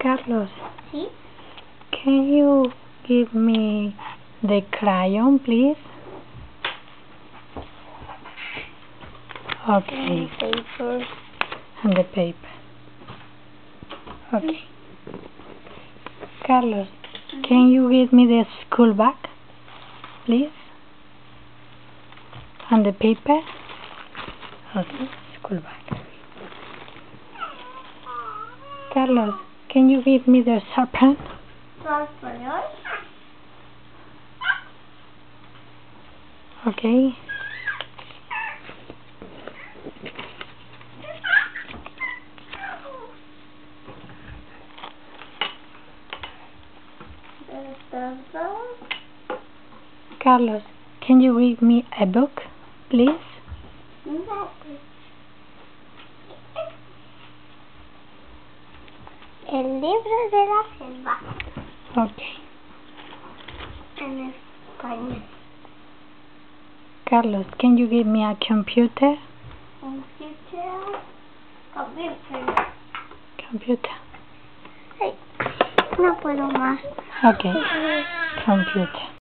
Carlos, ¿Sí? can you give me the crayon, please? Okay. Paper. And the paper. Okay. Carlos, can you give me the school bag, please? And the paper? Okay, school bag. Carlos, can you give me the sharpen? Español. Okay. Carlos, can you read me a book, please? El libro de la selva. Okay. En español. Carlos, can you give me a computer? Computer. Ay, no puedo más. Okay. Computer.